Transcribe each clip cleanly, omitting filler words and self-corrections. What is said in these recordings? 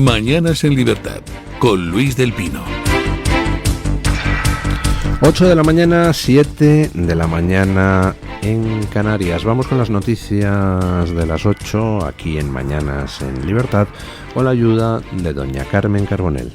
Mañanas en Libertad, con Luis del Pino. 8 de la mañana, 7 de la mañana en Canarias. Vamos con las noticias de las 8 aquí en Mañanas en Libertad con la ayuda de doña Carmen Carbonell.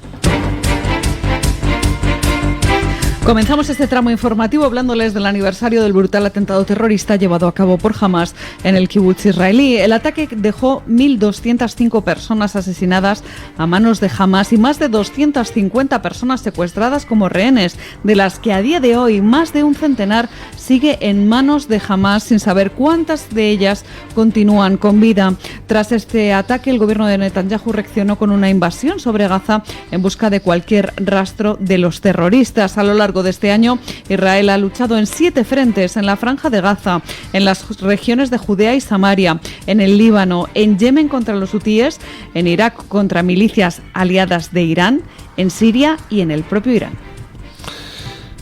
Comenzamos este tramo informativo hablándoles del aniversario del brutal atentado terrorista llevado a cabo por Hamás en el kibutz israelí. El ataque dejó 1.205 personas asesinadas a manos de Hamás y más de 250 personas secuestradas como rehenes, de las que a día de hoy más de un centenar sigue en manos de Hamás sin saber cuántas de ellas continúan con vida. Tras este ataque, el gobierno de Netanyahu reaccionó con una invasión sobre Gaza en busca de cualquier rastro de los terroristas. A lo largo de este año, Israel ha luchado en 7 frentes: en la Franja de Gaza, en las regiones de Judea y Samaria, en el Líbano, en Yemen contra los hutíes, en Irak contra milicias aliadas de Irán, en Siria y en el propio Irán.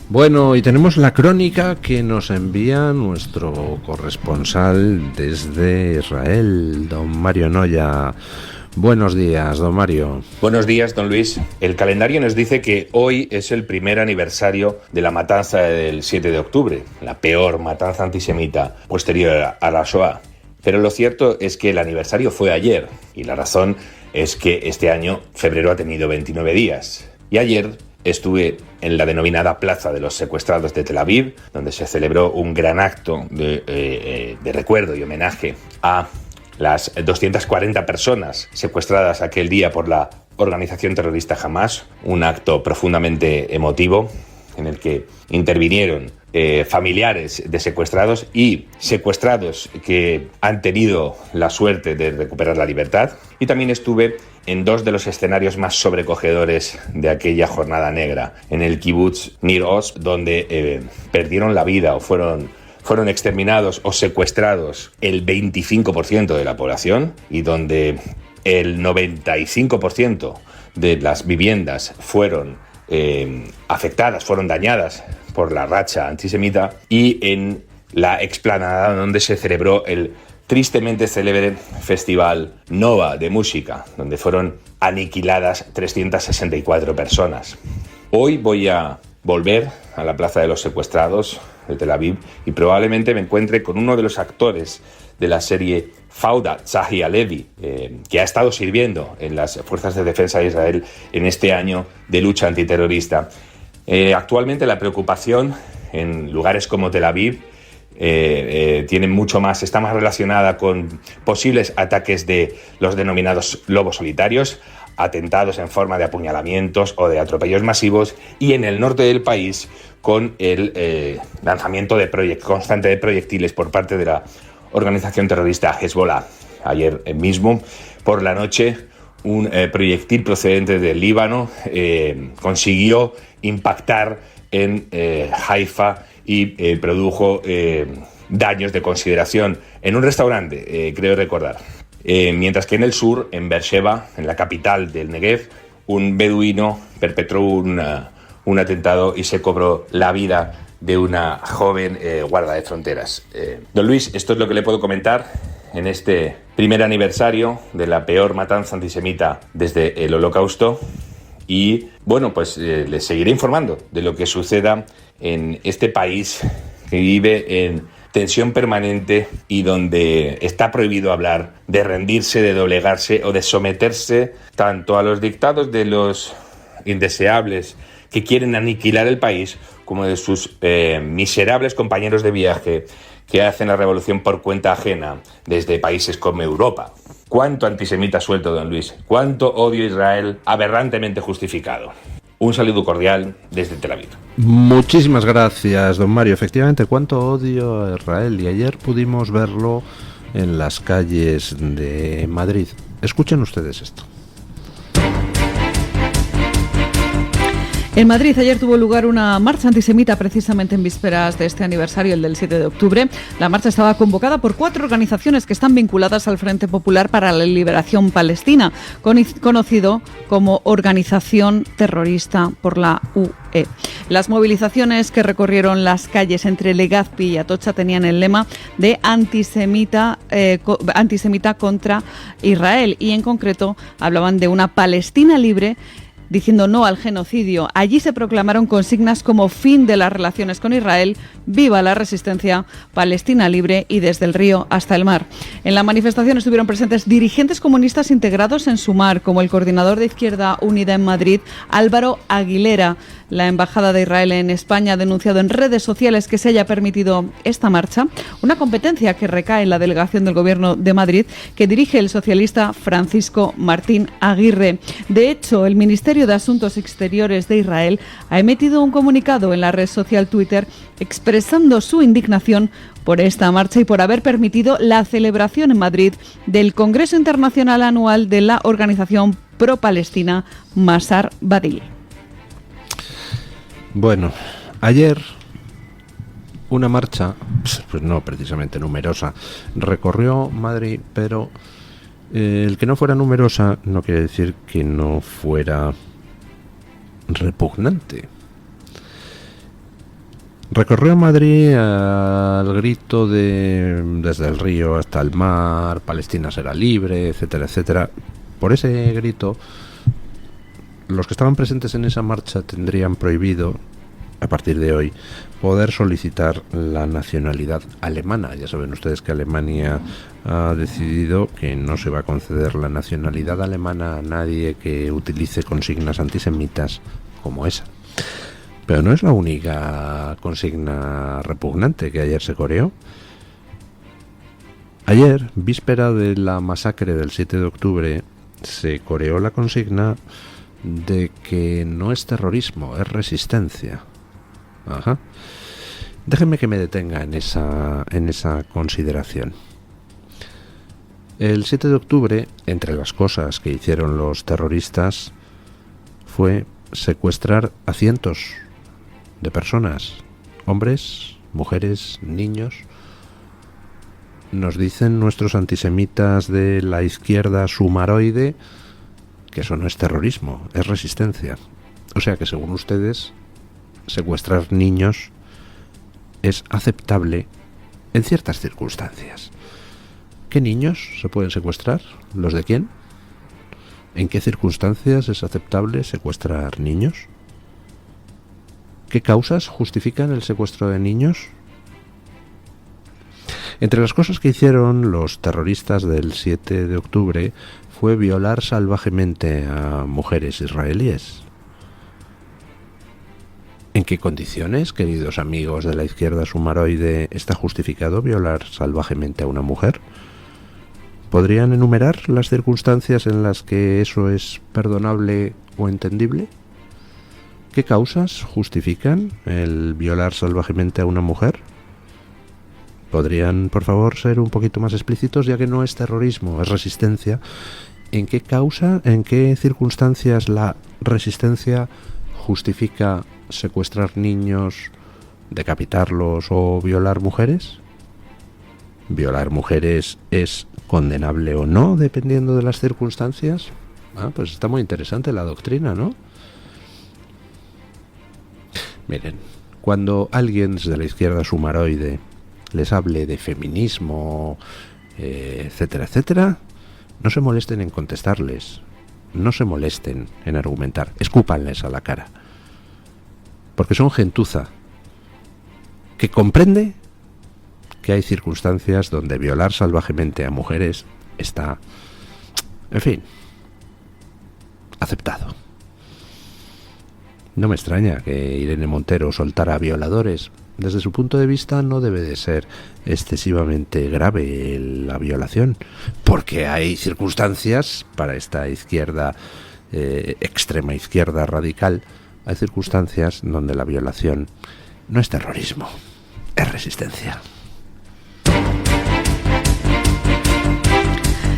Bueno, y tenemos la crónica que nos envía nuestro corresponsal desde Israel, don Mario Noya. Buenos días, don Mario. Buenos días, don Luis. El calendario nos dice que hoy es el primer aniversario de la matanza del 7 de octubre, la peor matanza antisemita posterior a la Shoah. Pero lo cierto es que el aniversario fue ayer, y la razón es que este año febrero ha tenido 29 días. Y ayer estuve en la denominada Plaza de los Secuestrados de Tel Aviv, donde se celebró un gran acto de recuerdo y homenaje a las 240 personas secuestradas aquel día por la organización terrorista Hamás, un acto profundamente emotivo en el que intervinieron familiares de secuestrados y secuestrados que han tenido la suerte de recuperar la libertad. Y también estuve en 2 de los escenarios más sobrecogedores de aquella jornada negra, en el kibutz Nir Oz, donde perdieron la vida o fueron exterminados o secuestrados el 25% de la población, y donde el 95% de las viviendas fueron afectadas, fueron dañadas por la racha antisemita, y en la explanada donde se celebró el tristemente célebre Festival Nova de música, donde fueron aniquiladas 364 personas. Hoy voy a volver a la Plaza de los Secuestrados de Tel Aviv y probablemente me encuentre con uno de los actores de la serie Fauda, Tzahi Halevi, que ha estado sirviendo en las Fuerzas de Defensa de Israel en este año de lucha antiterrorista. Actualmente la preocupación en lugares como Tel Aviv tiene mucho más, está más relacionada con posibles ataques de los denominados lobos solitarios, atentados en forma de apuñalamientos o de atropellos masivos, y en el norte del país con el lanzamiento constante de proyectiles por parte de la organización terrorista Hezbollah. Ayer mismo, por la noche, un proyectil procedente del Líbano consiguió impactar en Haifa y produjo daños de consideración en un restaurante, creo recordar. Mientras que en el sur, en Beersheba, en la capital del Negev, un beduino perpetró un atentado y se cobró la vida de una joven guarda de fronteras. Don Luis, esto es lo que le puedo comentar en este primer aniversario de la peor matanza antisemita desde el Holocausto. Y bueno, pues les seguiré informando de lo que suceda en este país que vive en tensión permanente y donde está prohibido hablar de rendirse, de doblegarse o de someterse tanto a los dictados de los indeseables que quieren aniquilar el país como de sus miserables compañeros de viaje que hacen la revolución por cuenta ajena desde países como Europa. ¿Cuánto antisemita suelto, don Luis? ¿Cuánto odio a Israel aberrantemente justificado? Un saludo cordial desde Tel Aviv. Muchísimas gracias, don Mario. Efectivamente, cuánto odio a Israel, y ayer pudimos verlo en las calles de Madrid. Escuchen ustedes esto. En Madrid ayer tuvo lugar una marcha antisemita precisamente en vísperas de este aniversario, el del 7 de octubre. La marcha estaba convocada por 4 organizaciones que están vinculadas al Frente Popular para la Liberación Palestina, conocido como Organización Terrorista por la UE. Las movilizaciones que recorrieron las calles entre Legazpi y Atocha tenían el lema de antisemita contra Israel y en concreto hablaban de una Palestina libre, diciendo no al genocidio. Allí se proclamaron consignas como fin de las relaciones con Israel, viva la resistencia, Palestina libre y desde el río hasta el mar. En la manifestación estuvieron presentes dirigentes comunistas integrados en Sumar, como el coordinador de Izquierda Unida en Madrid, Álvaro Aguilera. La Embajada de Israel en España ha denunciado en redes sociales que se haya permitido esta marcha, una competencia que recae en la delegación del Gobierno de Madrid, que dirige el socialista Francisco Martín Aguirre. De hecho, el Ministerio de Asuntos Exteriores de Israel ha emitido un comunicado en la red social Twitter expresando su indignación por esta marcha y por haber permitido la celebración en Madrid del Congreso Internacional Anual de la organización pro-palestina Masar Badil. Bueno, ayer una marcha, pues no precisamente numerosa, recorrió Madrid, pero el que no fuera numerosa no quiere decir que no fuera repugnante. Recorrió Madrid al grito de desde el río hasta el mar, Palestina será libre, etcétera, etcétera. Por ese grito, los que estaban presentes en esa marcha tendrían prohibido, a partir de hoy, poder solicitar la nacionalidad alemana. Ya saben ustedes que Alemania ha decidido que no se va a conceder la nacionalidad alemana a nadie que utilice consignas antisemitas como esa. Pero no es la única consigna repugnante que ayer se coreó. Ayer, víspera de la masacre del 7 de octubre, se coreó la consigna de que no es terrorismo, es resistencia. Ajá. Déjenme que me detenga en esa consideración. El 7 de octubre, entre las cosas que hicieron los terroristas, fue secuestrar a cientos de personas, hombres, mujeres, niños. Nos dicen nuestros antisemitas de la izquierda sumaroide que eso no es terrorismo, es resistencia. O sea que según ustedes, secuestrar niños es aceptable en ciertas circunstancias. ¿Qué niños se pueden secuestrar? ¿Los de quién? ¿En qué circunstancias es aceptable secuestrar niños? ¿Qué causas justifican el secuestro de niños? Entre las cosas que hicieron los terroristas del 7 de octubre fue violar salvajemente a mujeres israelíes. ¿En qué condiciones, queridos amigos de la izquierda sumaroide, está justificado violar salvajemente a una mujer? ¿Podrían enumerar las circunstancias en las que eso es perdonable o entendible? ¿Qué causas justifican el violar salvajemente a una mujer? ¿Podrían, por favor, ser un poquito más explícitos, ya que no es terrorismo, es resistencia? ¿En qué causa, en qué circunstancias la resistencia justifica secuestrar niños, decapitarlos o violar mujeres? ¿Violar mujeres es condenable o no, dependiendo de las circunstancias? Pues está muy interesante la doctrina, ¿no? Miren, cuando alguien desde la izquierda sumaroide les hable de feminismo, etcétera, etcétera, no se molesten en contestarles, no se molesten en argumentar, escúpanles a la cara, porque son gentuza que comprende que hay circunstancias donde violar salvajemente a mujeres está, en fin, aceptado. No me extraña que Irene Montero soltara violadores. Desde su punto de vista no debe de ser excesivamente grave la violación, porque hay circunstancias para esta izquierda, extrema izquierda radical, hay circunstancias donde la violación no es terrorismo, es resistencia.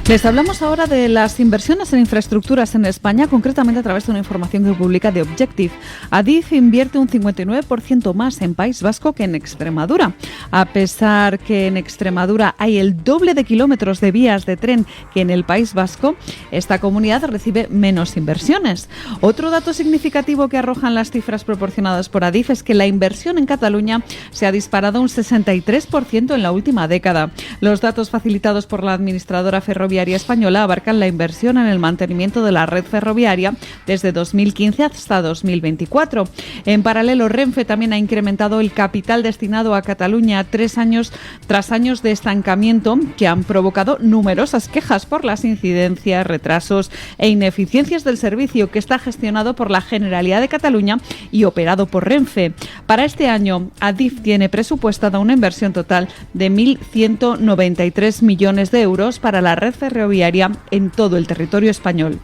Les hablamos ahora de las inversiones en infraestructuras en España, concretamente a través de una información que publica The Objective. Adif invierte un 59% más en País Vasco que en Extremadura. A pesar que en Extremadura hay el doble de kilómetros de vías de tren que en el País Vasco, esta comunidad recibe menos inversiones. Otro dato significativo que arrojan las cifras proporcionadas por Adif es que la inversión en Cataluña se ha disparado un 63% en la última década. Los datos facilitados por la administradora ferroviaria española abarcan la inversión en el mantenimiento de la red ferroviaria desde 2015 hasta 2024. En paralelo, Renfe también ha incrementado el capital destinado a Cataluña tras años de estancamiento que han provocado numerosas quejas por las incidencias, retrasos e ineficiencias del servicio que está gestionado por la Generalidad de Cataluña y operado por Renfe. Para este año, Adif tiene presupuestada una inversión total de 1.193 millones de euros para la red ferroviaria en todo el territorio español.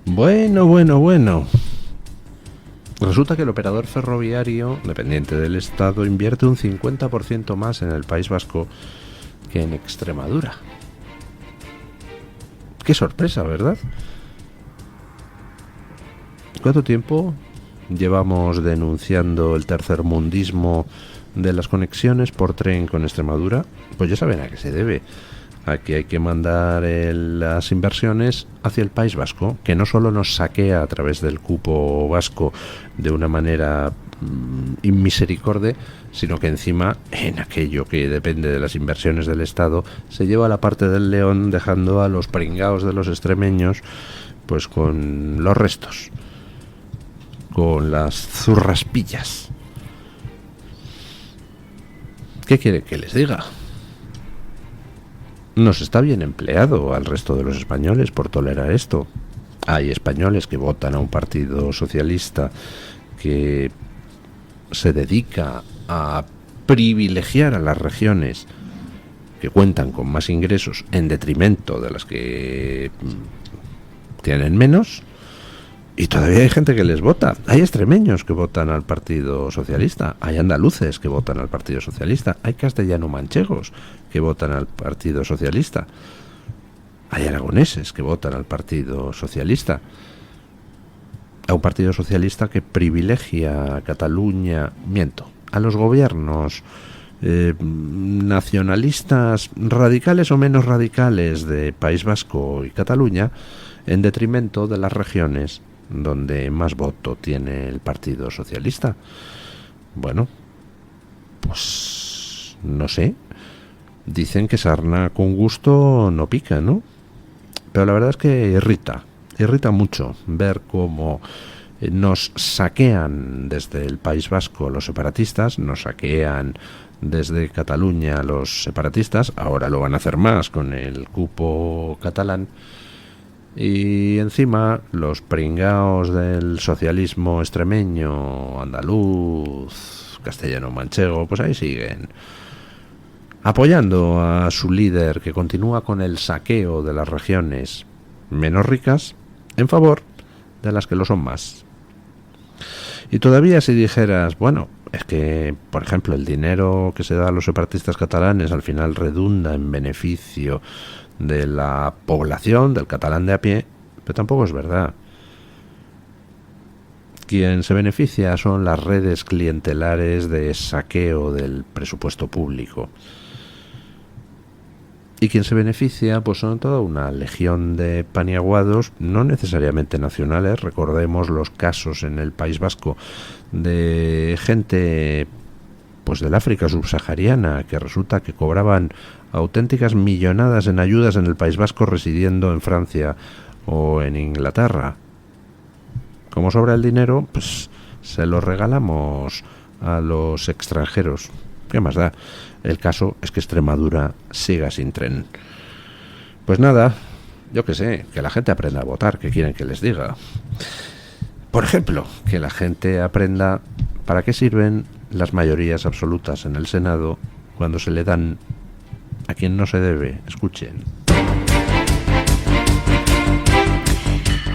Bueno. Resulta que el operador ferroviario dependiente del Estado invierte un 50% más en el País Vasco que en Extremadura. Qué sorpresa, ¿verdad? ¿Cuánto tiempo llevamos denunciando el tercermundismo de las conexiones por tren con Extremadura? Pues ya saben a qué se debe. A que hay que mandar las inversiones hacia el País Vasco, que no solo nos saquea a través del cupo vasco de una manera inmisericorde, sino que encima en aquello que depende de las inversiones del Estado se lleva la parte del león, dejando a los pringaos de los extremeños pues con los restos, con las zurraspillas. ¿Qué quiere que les diga? Nos está bien empleado al resto de los españoles por tolerar esto. Hay españoles que votan a un partido socialista que se dedica a privilegiar a las regiones que cuentan con más ingresos en detrimento de las que tienen menos. Y todavía hay gente que les vota. Hay extremeños que votan al Partido Socialista. Hay andaluces que votan al Partido Socialista. Hay castellano-manchegos que votan al Partido Socialista. Hay aragoneses que votan al Partido Socialista. A un Partido Socialista que privilegia a Cataluña, a los gobiernos nacionalistas radicales o menos radicales de País Vasco y Cataluña en detrimento de las regiones donde más voto tiene el Partido Socialista. Bueno, pues no sé. Dicen que sarna con gusto no pica, ¿no? Pero la verdad es que irrita mucho ver cómo nos saquean desde el País Vasco los separatistas, nos saquean desde Cataluña los separatistas, ahora lo van a hacer más con el cupo catalán. Y encima los pringaos del socialismo extremeño, andaluz, castellano-manchego, pues ahí siguen apoyando a su líder que continúa con el saqueo de las regiones menos ricas en favor de las que lo son más. Y todavía si dijeras, bueno, es que, por ejemplo, el dinero que se da a los separatistas catalanes al final redunda en beneficio de la población, del catalán de a pie, pero tampoco es verdad. Quien se beneficia son las redes clientelares de saqueo del presupuesto público. Y quien se beneficia pues son toda una legión de paniaguados, no necesariamente nacionales. Recordemos los casos en el País Vasco de gente pues del África subsahariana que resulta que cobraban auténticas millonadas en ayudas en el País Vasco residiendo en Francia o en Inglaterra. Como sobra el dinero, pues se lo regalamos a los extranjeros. ¿Qué más da? El caso es que Extremadura siga sin tren. Pues nada, yo qué sé, que la gente aprenda a votar, ¿qué quieren que les diga? Por ejemplo, que la gente aprenda para qué sirven las mayorías absolutas en el Senado cuando se le dan a quien no se debe. Escuchen.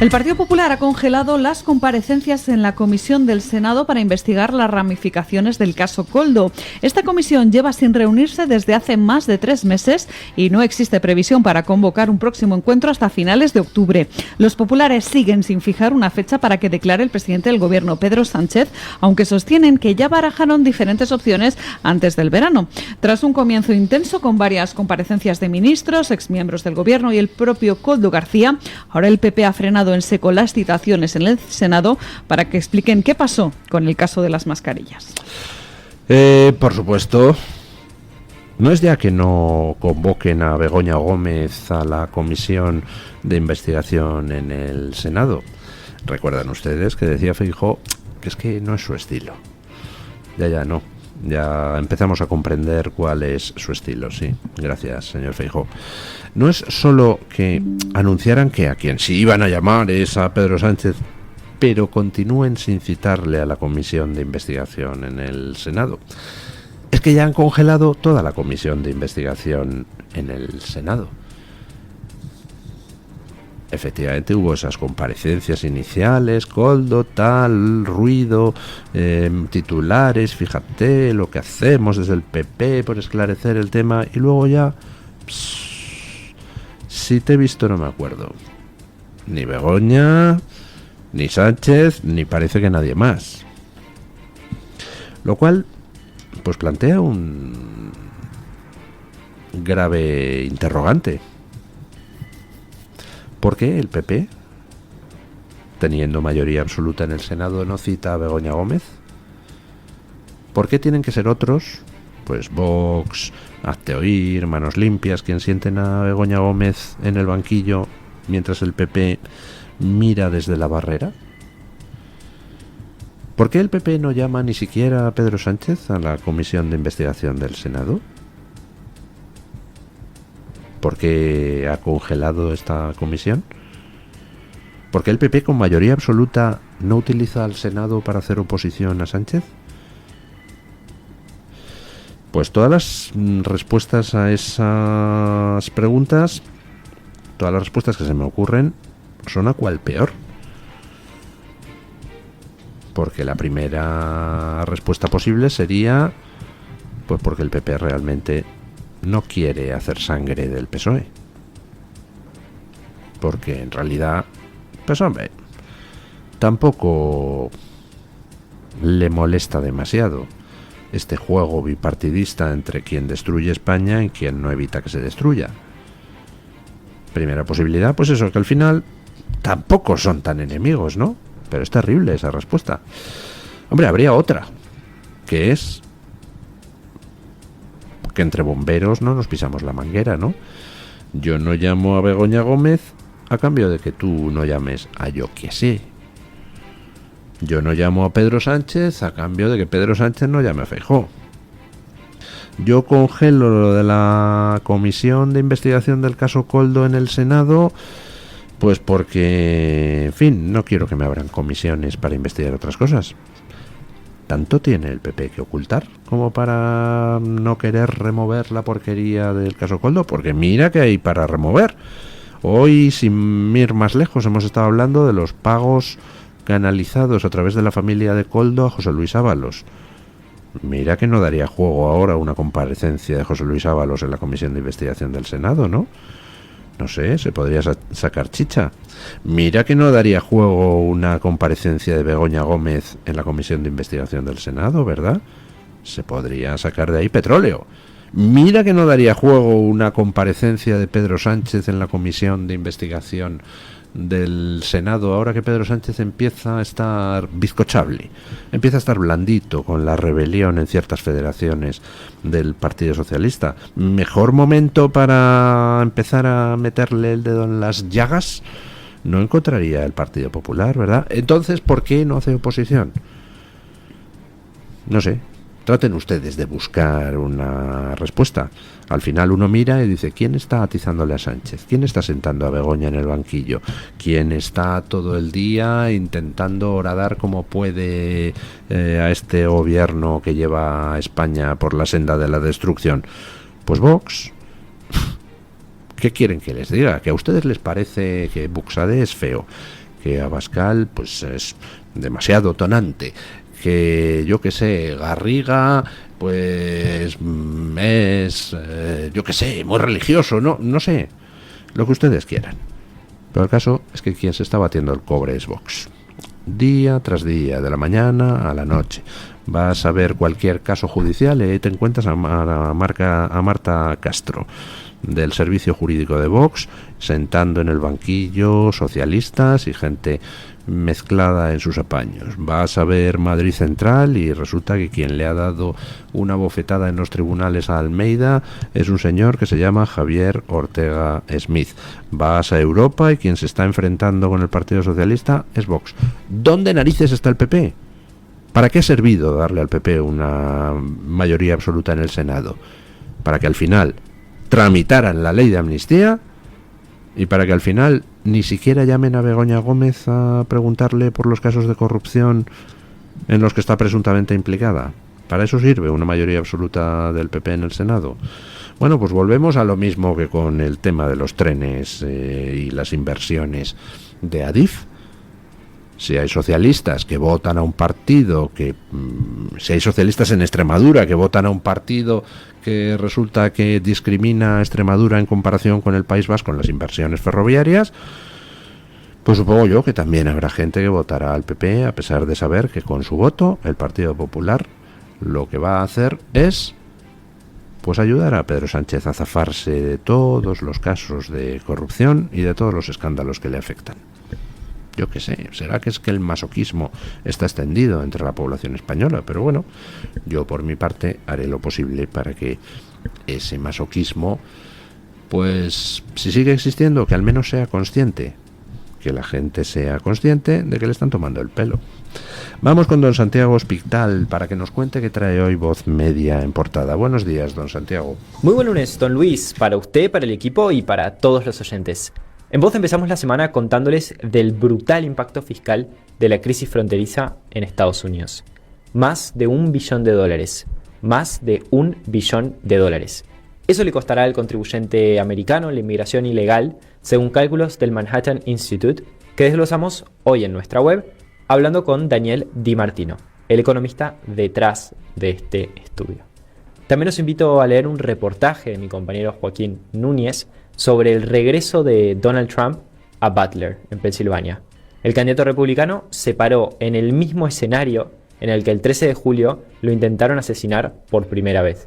El Partido Popular ha congelado las comparecencias en la comisión del Senado para investigar las ramificaciones del caso Koldo. Esta comisión lleva sin reunirse desde hace más de 3 meses y no existe previsión para convocar un próximo encuentro hasta finales de octubre. Los populares siguen sin fijar una fecha para que declare el presidente del Gobierno, Pedro Sánchez, aunque sostienen que ya barajaron diferentes opciones antes del verano. Tras un comienzo intenso con varias comparecencias de ministros, exmiembros del Gobierno y el propio Koldo García, ahora el PP ha frenado en seco las citaciones en el Senado para que expliquen qué pasó con el caso de las mascarillas. Por supuesto, no es ya que no convoquen a Begoña Gómez a la comisión de investigación en el Senado. Recuerdan ustedes que decía Feijóo que es que no es su estilo. Ya no. Ya empezamos a comprender cuál es su estilo, sí. Gracias, señor Feijóo. No es solo que anunciaran que a quien sí iban a llamar es a Pedro Sánchez, pero continúen sin citarle a la comisión de investigación en el Senado. Es que ya han congelado toda la comisión de investigación en el Senado. Efectivamente hubo esas comparecencias iniciales, Koldo, tal, ruido, titulares, fíjate lo que hacemos desde el PP por esclarecer el tema, y luego ya, si te he visto no me acuerdo. Ni Begoña, ni Sánchez, ni parece que nadie más. Lo cual, pues plantea un grave interrogante. ¿Por qué el PP, teniendo mayoría absoluta en el Senado, no cita a Begoña Gómez? ¿Por qué tienen que ser otros, pues Vox, Hazte Oír, Manos Limpias, quien sienten a Begoña Gómez en el banquillo mientras el PP mira desde la barrera? ¿Por qué el PP no llama ni siquiera a Pedro Sánchez a la comisión de investigación del Senado? ¿Por qué ha congelado esta comisión? ¿Por qué el PP con mayoría absoluta no utiliza al Senado para hacer oposición a Sánchez? Pues todas las respuestas a esas preguntas, todas las respuestas que se me ocurren, son a cual peor. Porque la primera respuesta posible sería, pues porque el PP realmente no quiere hacer sangre del PSOE. Porque en realidad, pues hombre, tampoco le molesta demasiado este juego bipartidista entre quien destruye España y quien no evita que se destruya. Primera posibilidad, pues eso, que al final tampoco son tan enemigos, ¿no? Pero es terrible esa respuesta. Hombre, habría otra, que es que entre bomberos no nos pisamos la manguera, ¿no? Yo no llamo a Begoña Gómez a cambio de que tú no llames a yo que sé. Yo no llamo a Pedro Sánchez a cambio de que Pedro Sánchez no llame a Feijóo. Yo congelo lo de la comisión de investigación del caso Koldo en el Senado, pues porque, en fin, no quiero que me abran comisiones para investigar otras cosas. ¿Tanto tiene el PP que ocultar como para no querer remover la porquería del caso Koldo? Porque mira que hay para remover. Hoy, sin ir más lejos, hemos estado hablando de los pagos canalizados a través de la familia de Koldo a José Luis Ábalos. Mira que no daría juego ahora una comparecencia de José Luis Ábalos en la comisión de investigación del Senado, ¿no? No sé, se podría sacar chicha. Mira que no daría juego una comparecencia de Begoña Gómez en la comisión de investigación del Senado, ¿verdad? Se podría sacar de ahí petróleo. Mira que no daría juego una comparecencia de Pedro Sánchez en la comisión de investigación del Senado, ahora que Pedro Sánchez empieza a estar bizcochable, empieza a estar blandito con la rebelión en ciertas federaciones del Partido Socialista. Mejor momento para empezar a meterle el dedo en las llagas no encontraría el Partido Popular, ¿verdad? Entonces, ¿por qué no hace oposición? No sé. Traten ustedes de buscar una respuesta. Al final uno mira y dice, ¿quién está atizándole a Sánchez? ¿Quién está sentando a Begoña en el banquillo? ¿Quién está todo el día intentando horadar como puede a este gobierno que lleva a España por la senda de la destrucción? Pues Vox. ¿Qué quieren que les diga? ¿Que a ustedes les parece que Buxade es feo? que Abascal pues es demasiado tonante, que yo que sé, Garriga pues es yo que sé, muy religioso, no sé, lo que ustedes quieran. Pero el caso es que quien se está batiendo el cobre es Vox. Día tras día, de la mañana a la noche. Vas a ver cualquier caso judicial y ahí te encuentras a Marta Castro, del Servicio Jurídico de Vox, sentando en el banquillo socialistas y gente mezclada en sus apaños. Vas a ver Madrid Central y resulta que quien le ha dado una bofetada en los tribunales a Almeida es un señor que se llama Javier Ortega Smith. Vas a Europa y quien se está enfrentando con el Partido Socialista es Vox. ¿Dónde narices está el PP? ¿Para qué ha servido darle al PP una mayoría absoluta en el Senado? Para que al final tramitaran la ley de amnistía y para que al final ni siquiera llamen a Begoña Gómez a preguntarle por los casos de corrupción en los que está presuntamente implicada. ¿Para eso sirve una mayoría absoluta del PP en el Senado? Bueno, pues volvemos a lo mismo que con el tema de los trenes y las inversiones de Adif. Si hay socialistas que votan a un partido si hay socialistas en Extremadura que votan a un partido que resulta que discrimina a Extremadura en comparación con el País Vasco en las inversiones ferroviarias, pues supongo yo que también habrá gente que votará al PP a pesar de saber que con su voto el Partido Popular lo que va a hacer es pues ayudar a Pedro Sánchez a zafarse de todos los casos de corrupción y de todos los escándalos que le afectan. Yo qué sé, será que es que el masoquismo está extendido entre la población española, pero bueno, yo por mi parte haré lo posible para que ese masoquismo, pues si sigue existiendo, que al menos sea consciente, que la gente sea consciente de que le están tomando el pelo. Vamos con don Santiago Hospital para que nos cuente qué trae hoy Voz Media en portada. Buenos días, don Santiago. Muy buen lunes, don Luis, para usted, para el equipo y para todos los oyentes. En Voz empezamos la semana contándoles del brutal impacto fiscal de la crisis fronteriza en Estados Unidos. Más de $1 billón. Más de $1 billón. Eso le costará al contribuyente americano la inmigración ilegal, según cálculos del Manhattan Institute, que desglosamos hoy en nuestra web, hablando con Daniel Di Martino, el economista detrás de este estudio. También os invito a leer un reportaje de mi compañero Joaquín Núñez sobre el regreso de Donald Trump a Butler, en Pensilvania. El candidato republicano se paró en el mismo escenario en el que el 13 de julio lo intentaron asesinar por primera vez.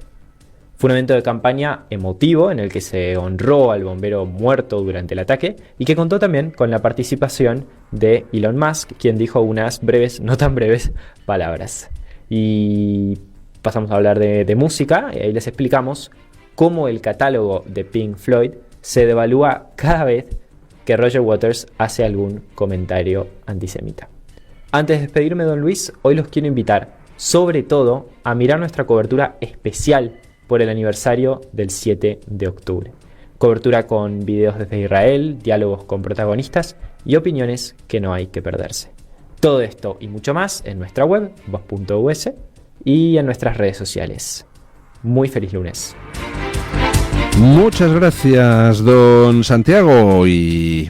Fue un evento de campaña emotivo en el que se honró al bombero muerto durante el ataque y que contó también con la participación de Elon Musk, quien dijo unas breves, no tan breves, palabras. Y pasamos a hablar de música, y ahí les explicamos cómo el catálogo de Pink Floyd se devalúa cada vez que Roger Waters hace algún comentario antisemita. Antes de despedirme, don Luis, hoy los quiero invitar, sobre todo, a mirar nuestra cobertura especial por el aniversario del 7 de octubre. Cobertura con videos desde Israel, diálogos con protagonistas y opiniones que no hay que perderse. Todo esto y mucho más en nuestra web, voz.us, y en nuestras redes sociales. Muy feliz lunes. Muchas gracias, don Santiago, y